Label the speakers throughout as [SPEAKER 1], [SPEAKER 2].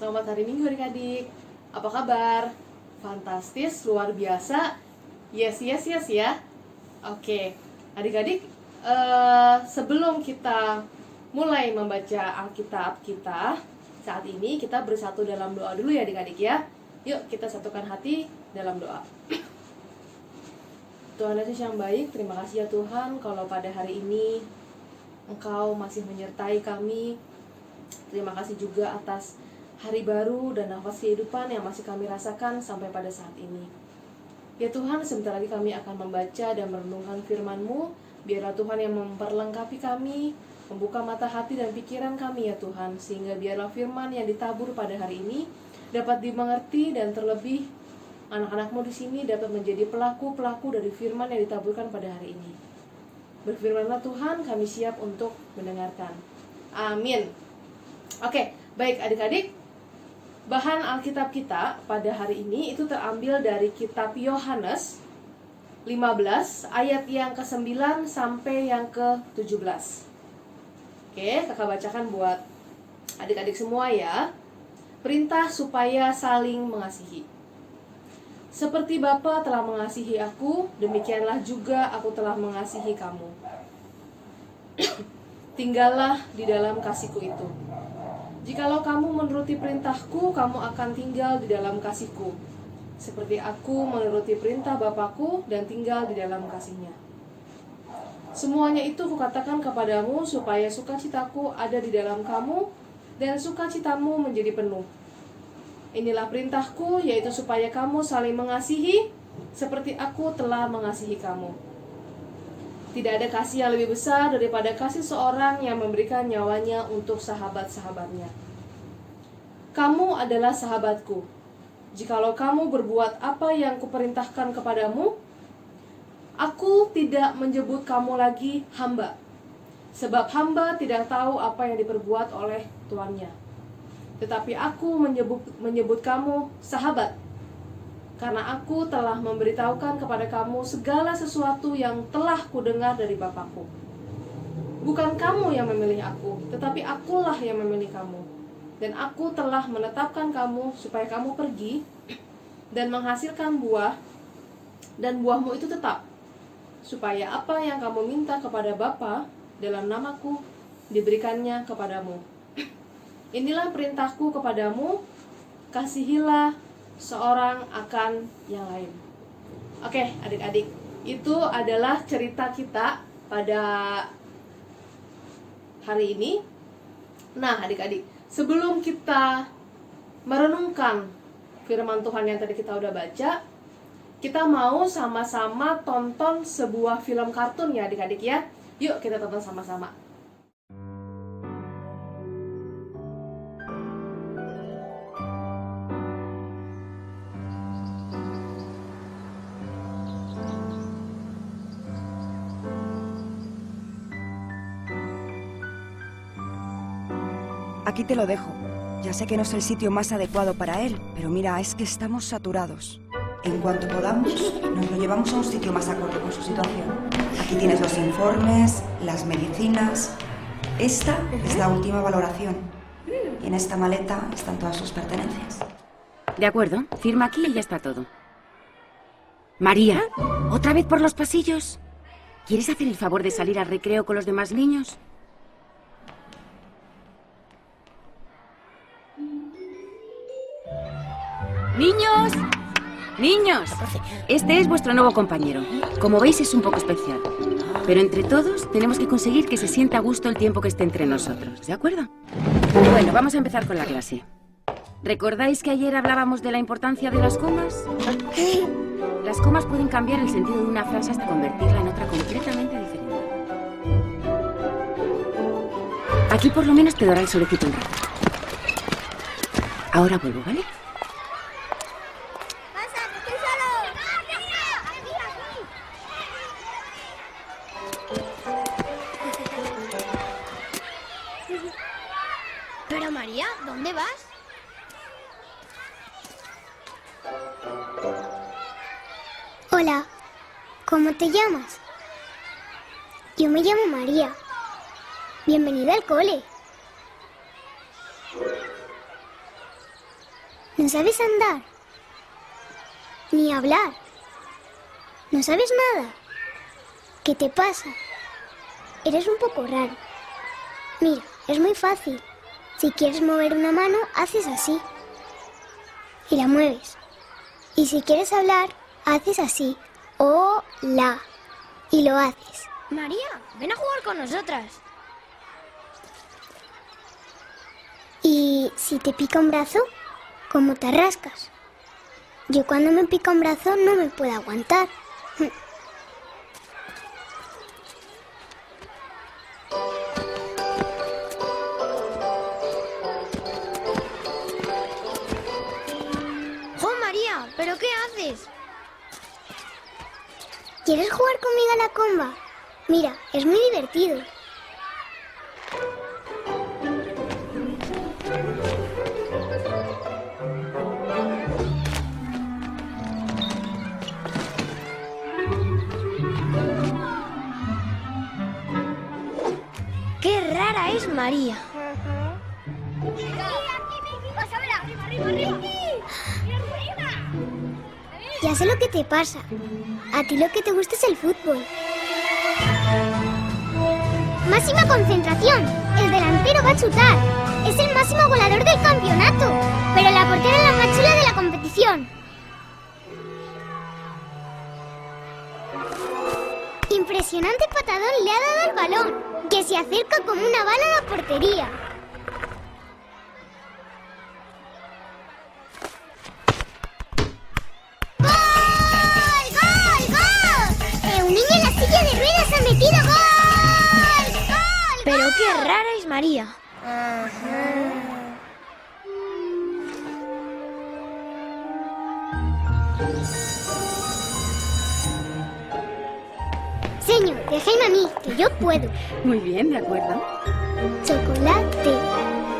[SPEAKER 1] Selamat hari Minggu adik-adik. Apa kabar? Fantastis, luar biasa. Yes ya. Oke, adik-adik, sebelum kita mulai membaca Alkitab kita, saat ini kita bersatu dalam doa dulu ya adik-adik ya. Yuk kita satukan hati dalam doa. Tuhan Yesus yang baik, terima kasih ya Tuhan kalau pada hari ini Engkau masih menyertai kami. Terima kasih juga atas hari baru dan nafas kehidupan yang masih kami rasakan sampai pada saat ini. Ya Tuhan, sebentar lagi kami akan membaca dan merenungkan firman-Mu. Biarlah Tuhan yang memperlengkapi kami, membuka mata hati dan pikiran kami ya Tuhan, sehingga biarlah firman yang ditabur pada hari ini dapat dimengerti dan terlebih anak-anak-Mu di sini dapat menjadi pelaku-pelaku dari firman yang ditaburkan pada hari ini. Berfirmanlah Tuhan, kami siap untuk mendengarkan. Amin. Oke, baik adik-adik. Bahan Alkitab kita pada hari ini itu terambil dari kitab Yohanes 15 ayat yang ke-9 sampai yang ke-17. Oke, kakak bacakan buat adik-adik semua ya. Perintah supaya saling mengasihi. Seperti Bapa telah mengasihi aku, demikianlah juga aku telah mengasihi kamu. Tinggallah di dalam kasihku itu. Jikalau kamu menuruti perintahku, kamu akan tinggal di dalam kasihku, seperti aku menuruti perintah Bapakku dan tinggal di dalam kasihnya. Semuanya itu kukatakan kepadamu, supaya sukacitaku ada di dalam kamu, dan sukacitamu menjadi penuh. Inilah perintahku, yaitu supaya kamu saling mengasihi, seperti aku telah mengasihi kamu. Tidak ada kasih yang lebih besar daripada kasih seorang yang memberikan nyawanya untuk sahabat-sahabatnya. Kamu adalah sahabatku, jikalau kamu berbuat apa yang kuperintahkan kepadamu. Aku tidak menyebut kamu lagi hamba, sebab hamba tidak tahu apa yang diperbuat oleh tuannya. Tetapi aku menyebut kamu sahabat, karena aku telah memberitahukan kepada kamu segala sesuatu yang telah kudengar dari Bapakku. Bukan kamu yang memilih aku, tetapi akulah yang memilih kamu. Dan aku telah menetapkan kamu supaya kamu pergi dan menghasilkan buah, dan buahmu itu tetap, supaya apa yang kamu minta kepada Bapa dalam namaku diberikannya kepadamu. Inilah perintahku kepadamu, kasihilah seorang akan yang lain. Oke, adik-adik, itu adalah cerita kita pada hari ini. Nah, adik-adik, sebelum kita merenungkan firman Tuhan yang tadi kita udah baca, kita mau sama-sama tonton sebuah film kartun ya adik-adik ya. Yuk kita tonton sama-sama.
[SPEAKER 2] Aquí te lo dejo. Ya sé que no es el sitio más adecuado para él, pero mira, es que estamos saturados. En cuanto podamos, nos lo llevamos a un sitio más acorde con su situación. Aquí tienes los informes, las medicinas. Esta es la última valoración. Y en esta maleta están todas sus pertenencias.
[SPEAKER 3] De acuerdo, firma aquí y ya está todo. María, ¿otra vez por los pasillos? ¿Quieres hacer el favor de salir al recreo con los demás niños? ¡Niños! ¡Niños! Este es vuestro nuevo compañero. Como veis, es un poco especial. Pero entre todos tenemos que conseguir que se sienta a gusto el tiempo que esté entre nosotros, ¿de acuerdo? Bueno, vamos a empezar con la clase. ¿Recordáis que ayer hablábamos de la importancia de las comas? Las comas pueden cambiar el sentido de una frase hasta convertirla en otra completamente diferente. Aquí por lo menos te dará el solecito un rato. Ahora vuelvo, ¿vale?
[SPEAKER 4] Pero María, ¿dónde vas? Hola, ¿cómo te llamas? Yo me llamo María. Bienvenida al cole. No sabes andar, ni hablar. No sabes nada. ¿Qué te pasa? Eres un poco raro. Mira, es muy fácil. Si quieres mover una mano, haces así. Y la mueves. Y si quieres hablar, haces así. Hola. Y lo haces.
[SPEAKER 5] María, ven a jugar con nosotras.
[SPEAKER 4] Y si te pica un brazo, ¿cómo te rascas? Yo cuando me pica un brazo no me puedo aguantar.
[SPEAKER 5] ¡Jo, María! ¿Pero qué haces?
[SPEAKER 4] ¿Quieres jugar conmigo a la comba? Mira, es muy divertido.
[SPEAKER 5] ¡Qué rara es María!
[SPEAKER 4] Ya sé lo que te pasa. A ti lo que te gusta es el fútbol. Máxima concentración. El delantero va a chutar. Es el máximo goleador del campeonato. Pero la portera es la más chula de la competición. Impresionante patadón le ha dado al balón, que se acerca como una bala a la portería. ¡Gol! ¡Gol! ¡Gol! Un niño en la silla de ruedas ha metido gol. ¡Gol!
[SPEAKER 5] ¡Pero qué rara es María!
[SPEAKER 4] Señor, déjame a mí, que yo puedo.
[SPEAKER 3] Muy bien, de acuerdo.
[SPEAKER 4] Chocolate,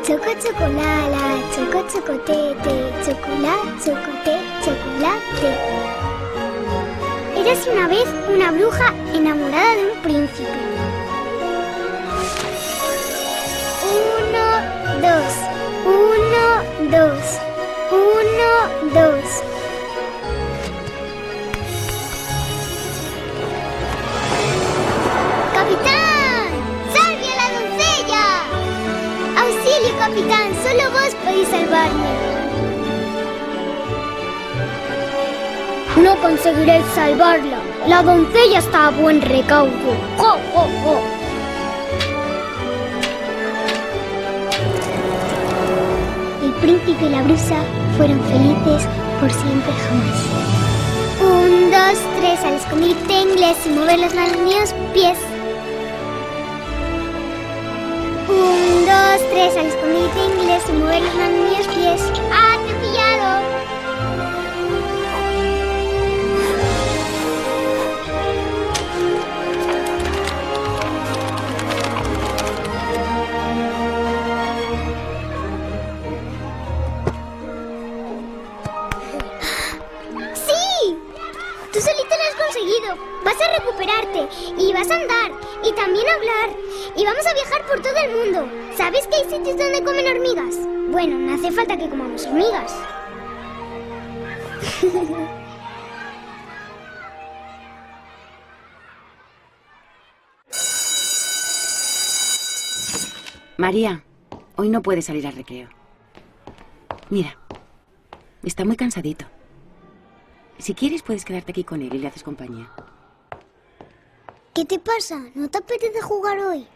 [SPEAKER 4] choco chocolala, choco chocotete, chocolate, chocote, chocolate. Eras una vez una bruja enamorada de un príncipe. 1, 2, 1, 2, 1, 2. ¡Capitán! ¡Salve a la doncella! ¡Auxilio, capitán! Solo vos podéis salvarme. No conseguiréis salvarla. La doncella está a buen recaudo. ¡Jo, jo, jo! El príncipe y la brusa fueron felices por siempre jamás. 1, 2, 3, al escondite inglés y mover las manos míos, pies. 1, 2, 3, al escondite inglés y mover las manos míos, pies. ¡Ah, te he pillado! ¡Sí! Tú solito lo has conseguido. Vas a recuperarte y vas a andar y también hablar y vamos a viajar por todo el mundo. ¿Sabes que hay sitios donde comen hormigas? Bueno, no hace falta que comamos hormigas.
[SPEAKER 3] María, hoy no puedes salir al recreo. Mira, está muy cansadito. Si quieres, puedes quedarte aquí con él y le haces compañía.
[SPEAKER 4] ¿Qué te pasa? ¿No te apetece jugar hoy?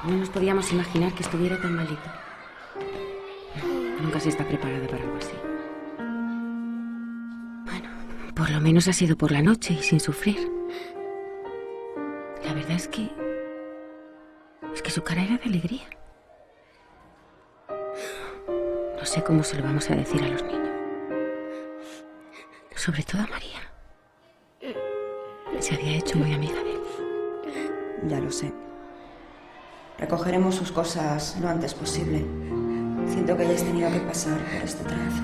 [SPEAKER 3] No nos podíamos imaginar que estuviera tan malito. Nunca se está preparada para algo así. Bueno, por lo menos ha sido por la noche y sin sufrir. La verdad es que su cara era de alegría. No sé cómo se lo vamos a decir a los niños. Sobre todo a María. Se había hecho muy amiga de él.
[SPEAKER 2] Ya lo sé. Recogeremos sus cosas lo antes posible. Siento que hayáis tenido que pasar por este trance.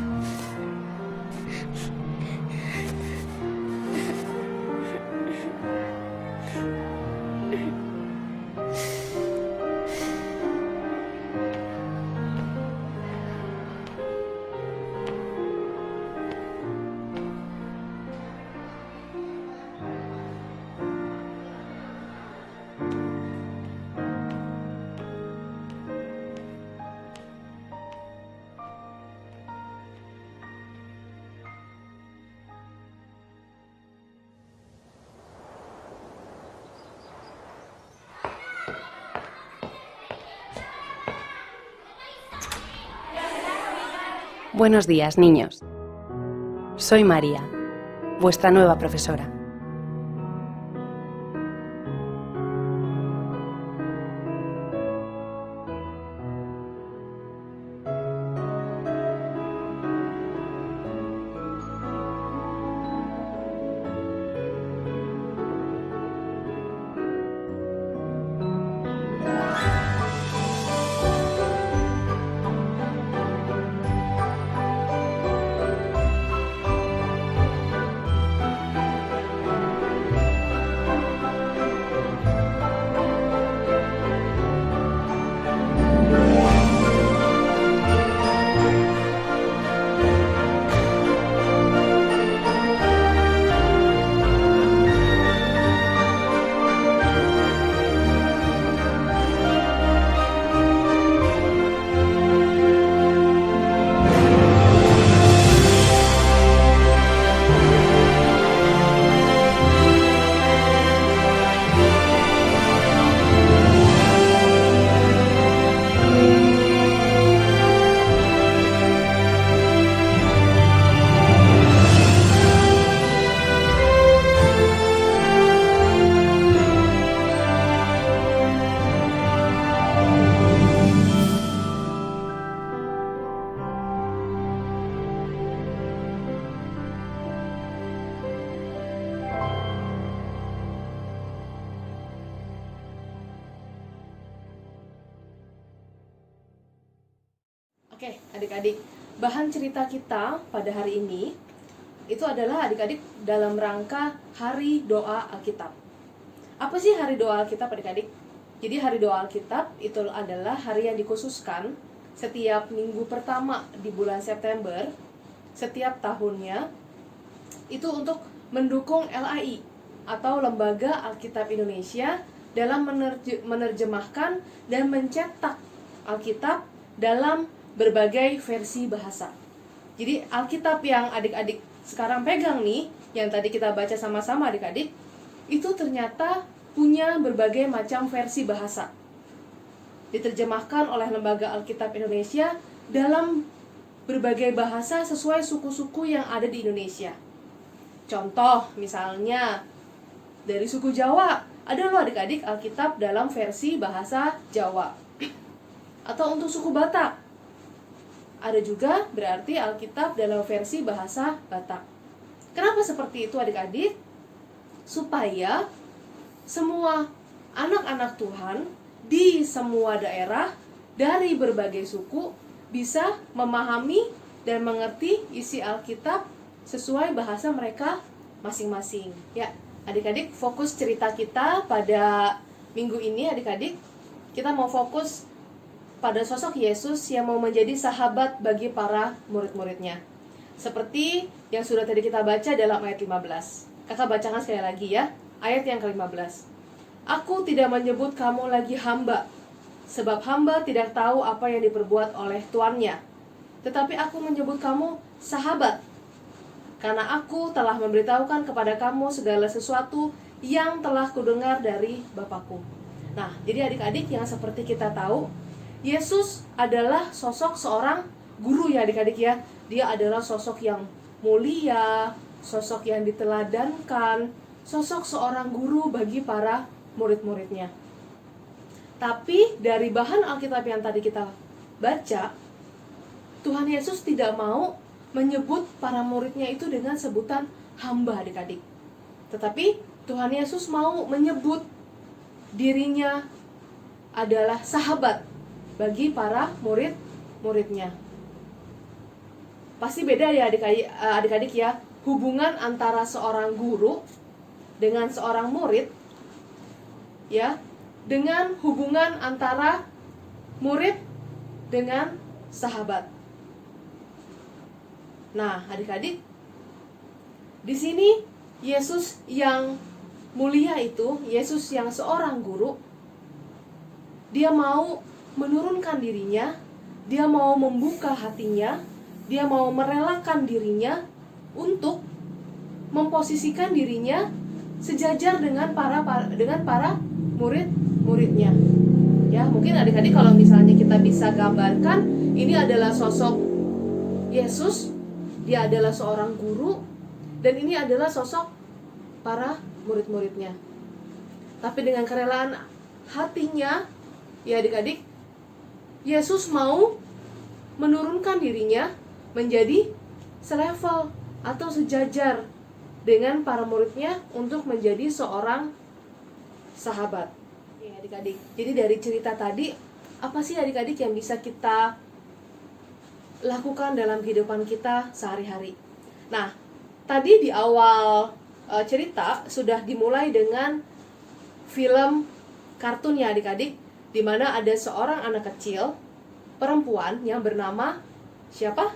[SPEAKER 6] Buenos días, niños. Soy María, vuestra nueva profesora.
[SPEAKER 1] Oke, adik-adik, bahan cerita kita pada hari ini itu adalah adik-adik dalam rangka Hari Doa Alkitab. Apa sih Hari Doa Alkitab, adik-adik? Jadi Hari Doa Alkitab itu adalah hari yang dikhususkan setiap minggu pertama di bulan September setiap tahunnya, itu untuk mendukung LAI atau Lembaga Alkitab Indonesia dalam menerjemahkan dan mencetak Alkitab dalam berbagai versi bahasa. Jadi Alkitab yang adik-adik sekarang pegang nih, yang tadi kita baca sama-sama adik-adik, itu ternyata punya berbagai macam versi bahasa. Diterjemahkan oleh Lembaga Alkitab Indonesia dalam berbagai bahasa sesuai suku-suku yang ada di Indonesia. Contoh, misalnya dari suku Jawa, ada loh adik-adik Alkitab dalam versi bahasa Jawa. Atau untuk suku Batak, ada juga berarti Alkitab dalam versi bahasa Batak. Kenapa seperti itu adik-adik? Supaya semua anak-anak Tuhan di semua daerah dari berbagai suku bisa memahami dan mengerti isi Alkitab sesuai bahasa mereka masing-masing. Ya, adik-adik, fokus cerita kita pada minggu ini adik-adik, kita mau fokus pada sosok Yesus yang mau menjadi sahabat bagi para murid-muridnya. Seperti yang sudah tadi kita baca dalam ayat 15. Kakak bacakan sekali lagi ya, ayat yang ke-15. Aku tidak menyebut kamu lagi hamba, sebab hamba tidak tahu apa yang diperbuat oleh tuannya. Tetapi aku menyebut kamu sahabat, karena aku telah memberitahukan kepada kamu segala sesuatu yang telah kudengar dari Bapakku. Nah, jadi adik-adik yang seperti kita tahu, Yesus adalah sosok seorang guru ya adik-adik ya. Dia adalah sosok yang mulia, sosok yang diteladankan, sosok seorang guru bagi para murid-muridnya. Tapi dari bahan Alkitab yang tadi kita baca, Tuhan Yesus tidak mau menyebut para muridnya itu dengan sebutan hamba adik-adik. Tetapi Tuhan Yesus mau menyebut dirinya adalah sahabat bagi para murid-muridnya. Pasti beda ya adik-adik ya, hubungan antara seorang guru dengan seorang murid ya, dengan hubungan antara murid dengan sahabat. Nah, adik-adik, di sini Yesus yang mulia itu, Yesus yang seorang guru, dia mau menurunkan dirinya, dia mau membuka hatinya, dia mau merelakan dirinya untuk memposisikan dirinya sejajar dengan para murid-muridnya. Ya, mungkin adik-adik kalau misalnya kita bisa gambarkan, ini adalah sosok Yesus, dia adalah seorang guru, dan ini adalah sosok para murid-muridnya. Tapi dengan kerelaan hatinya, ya adik-adik, Yesus mau menurunkan dirinya menjadi selevel atau sejajar dengan para muridnya untuk menjadi seorang sahabat. Ya adik-adik, jadi dari cerita tadi, apa sih adik-adik yang bisa kita lakukan dalam kehidupan kita sehari-hari? Nah, tadi di awal cerita sudah dimulai dengan film kartun ya adik-adik, di mana ada seorang anak kecil perempuan yang bernama siapa?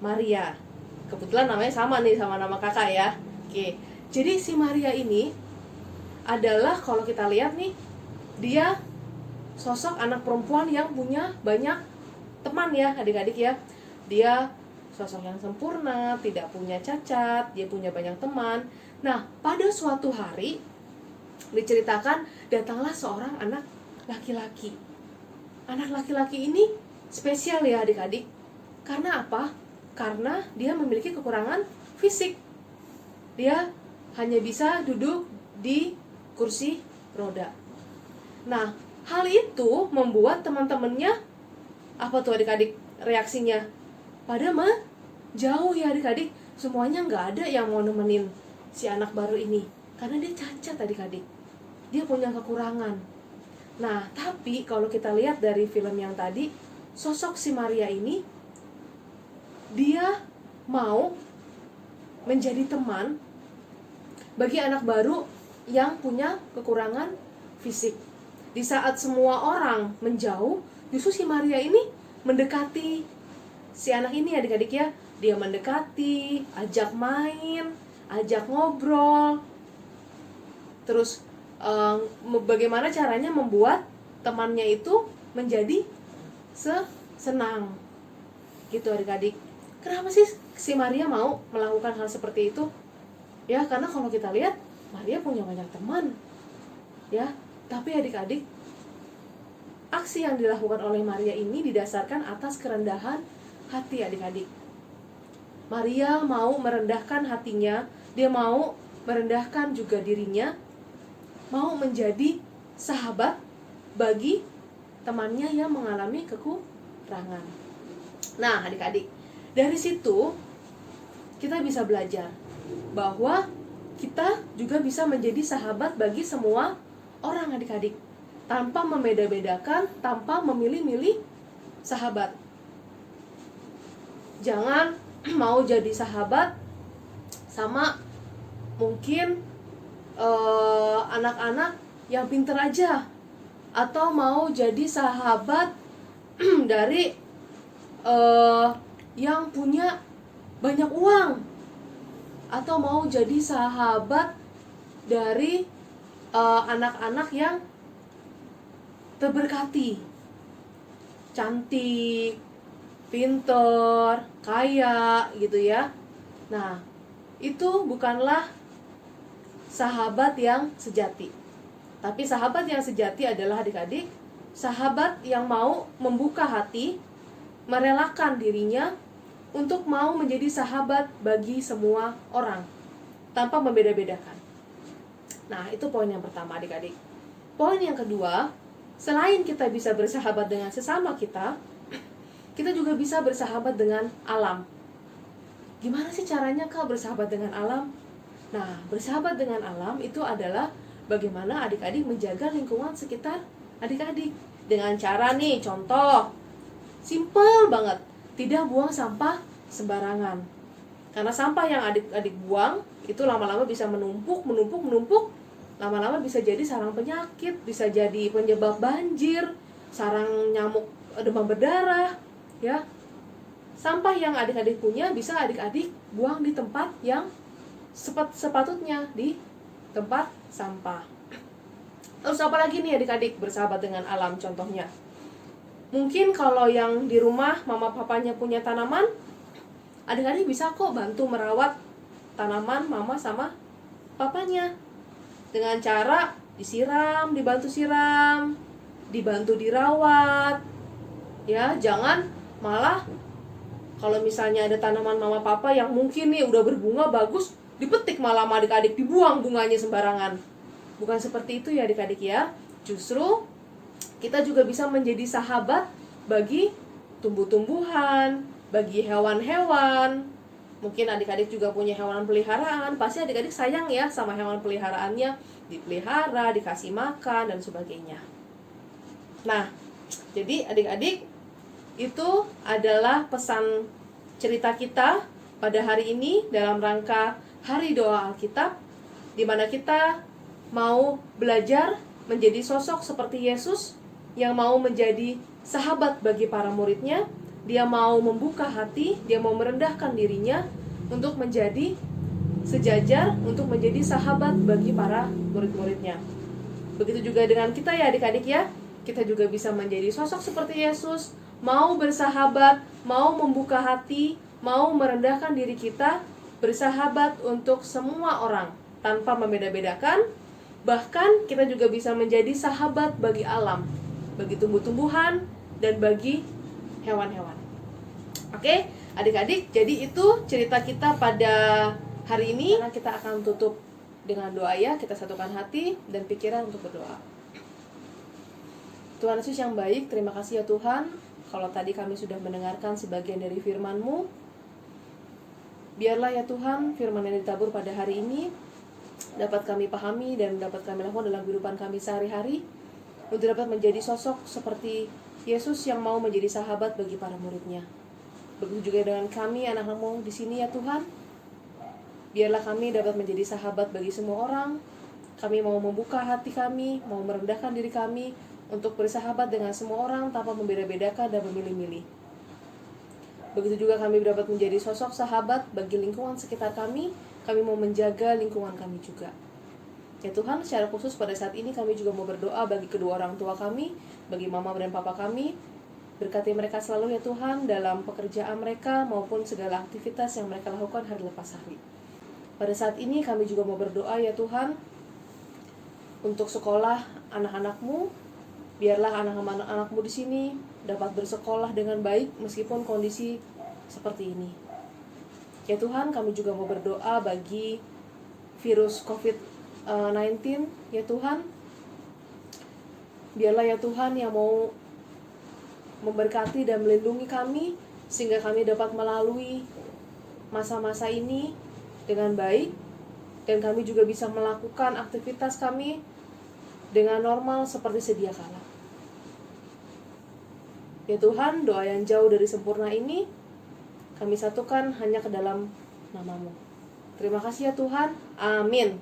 [SPEAKER 1] Maria. Kebetulan namanya sama nih sama nama kakak ya. Oke. Jadi si Maria ini adalah, kalau kita lihat nih, dia sosok anak perempuan yang punya banyak teman ya adik-adik ya. Dia sosok yang sempurna, tidak punya cacat, dia punya banyak teman. Nah, pada suatu hari diceritakan datanglah seorang anak laki-laki. Anak laki-laki ini spesial ya adik-adik. Karena apa? Karena dia memiliki kekurangan fisik. Dia hanya bisa duduk di kursi roda. Nah, hal itu membuat teman-temannya, apa tuh adik-adik reaksinya? Pada jauh ya adik-adik. Semuanya nggak ada yang mau nemenin si anak baru ini, karena dia cacat adik-adik. Dia punya kekurangan. Nah, tapi kalau kita lihat dari film yang tadi, sosok si Maria ini, dia mau menjadi teman bagi anak baru yang punya kekurangan fisik. Di saat semua orang menjauh, justru si Maria ini mendekati si anak ini adik-adik ya. Dia mendekati, ajak main, ajak ngobrol. Terus bagaimana caranya membuat temannya itu menjadi senang gitu adik-adik. Kenapa sih si Maria mau melakukan hal seperti itu? Ya, karena kalau kita lihat Maria punya banyak teman. Ya, tapi adik-adik, aksi yang dilakukan oleh Maria ini didasarkan atas kerendahan hati adik-adik. Maria mau merendahkan hatinya, dia mau merendahkan juga dirinya, mau menjadi sahabat bagi temannya yang mengalami kekurangan. Nah, adik-adik, dari situ kita bisa belajar bahwa kita juga bisa menjadi sahabat bagi semua orang adik-adik, tanpa membeda-bedakan, tanpa memilih-milih sahabat. Jangan mau jadi sahabat sama mungkin anak-anak yang pinter aja, atau mau jadi sahabat dari yang punya banyak uang, atau mau jadi sahabat dari anak-anak yang terberkati, cantik, pinter, kaya gitu ya. Nah, itu bukanlah sahabat yang sejati. Tapi sahabat yang sejati adalah adik-adik, sahabat yang mau membuka hati, merelakan dirinya untuk mau menjadi sahabat bagi semua orang, tanpa membeda-bedakan. Nah, itu poin yang pertama adik-adik. Poin yang kedua, selain kita bisa bersahabat dengan sesama kita juga bisa bersahabat dengan alam. Gimana sih caranya Kak bersahabat dengan alam? Nah, bersahabat dengan alam itu adalah bagaimana adik-adik menjaga lingkungan sekitar adik-adik. Dengan cara nih, contoh, simple banget, tidak buang sampah sembarangan. Karena sampah yang adik-adik buang, itu lama-lama bisa menumpuk, lama-lama bisa jadi sarang penyakit, bisa jadi penyebab banjir, sarang nyamuk demam berdarah, ya. Sampah yang adik-adik punya bisa adik-adik buang di tempat yang sepatutnya, di tempat sampah. Terus apa lagi nih adik-adik bersahabat dengan alam contohnya? Mungkin kalau yang di rumah mama papanya punya tanaman, adik-adik bisa kok bantu merawat tanaman mama sama papanya. Dengan cara disiram, dibantu siram, dibantu dirawat. Ya, jangan malah kalau misalnya ada tanaman mama papa yang mungkin nih udah berbunga bagus, dipetik malah sama adik-adik, dibuang bunganya sembarangan. Bukan seperti itu ya adik-adik ya. Justru kita juga bisa menjadi sahabat bagi tumbuh-tumbuhan, bagi hewan-hewan. Mungkin adik-adik juga punya hewan peliharaan, pasti adik-adik sayang ya sama hewan peliharaannya, dipelihara, dikasih makan, dan sebagainya. Nah, jadi adik-adik, itu adalah pesan cerita kita pada hari ini dalam rangka Hari Doa Alkitab, di mana kita mau belajar menjadi sosok seperti Yesus yang mau menjadi sahabat bagi para muridnya. Dia mau membuka hati, dia mau merendahkan dirinya untuk menjadi sejajar, untuk menjadi sahabat bagi para murid-muridnya. Begitu juga dengan kita ya adik-adik ya. Kita juga bisa menjadi sosok seperti Yesus, mau bersahabat, mau membuka hati, mau merendahkan diri kita, bersahabat untuk semua orang tanpa membeda-bedakan. Bahkan kita juga bisa menjadi sahabat bagi alam, bagi tumbuh-tumbuhan, dan bagi hewan-hewan. Oke, adik-adik, jadi itu cerita kita pada hari ini. Karena kita akan tutup dengan doa ya, kita satukan hati dan pikiran untuk berdoa. Tuhan Yesus yang baik, terima kasih ya Tuhan, kalau tadi kami sudah mendengarkan sebagian dari firman-Mu. Biarlah ya Tuhan, firman yang ditabur pada hari ini dapat kami pahami dan dapat kami lakukan dalam kehidupan kami sehari-hari, untuk dapat menjadi sosok seperti Yesus yang mau menjadi sahabat bagi para muridnya. Begitu juga dengan kami, anak-anak-Mu di sini ya Tuhan. Biarlah kami dapat menjadi sahabat bagi semua orang. Kami mau membuka hati kami, mau merendahkan diri kami untuk bersahabat dengan semua orang tanpa membeda-bedakan dan memilih-milih. Begitu juga kami dapat menjadi sosok sahabat bagi lingkungan sekitar kami. Kami mau menjaga lingkungan kami juga. Ya Tuhan, secara khusus pada saat ini kami juga mau berdoa bagi kedua orang tua kami, bagi mama dan papa kami. Berkati mereka selalu ya Tuhan dalam pekerjaan mereka maupun segala aktivitas yang mereka lakukan hari lepas hari. Pada saat ini kami juga mau berdoa ya Tuhan untuk sekolah anak-anak-Mu. Biarlah anak-anak-Mu di sini dapat bersekolah dengan baik meskipun kondisi seperti ini. Ya Tuhan, kami juga mau berdoa bagi virus COVID-19 ya Tuhan. Biarlah ya Tuhan yang mau memberkati dan melindungi kami sehingga kami dapat melalui masa-masa ini dengan baik, dan kami juga bisa melakukan aktivitas kami dengan normal seperti sedia kala. Ya Tuhan, doa yang jauh dari sempurna ini kami satukan hanya ke dalam nama-Mu. Terima kasih ya Tuhan. Amin.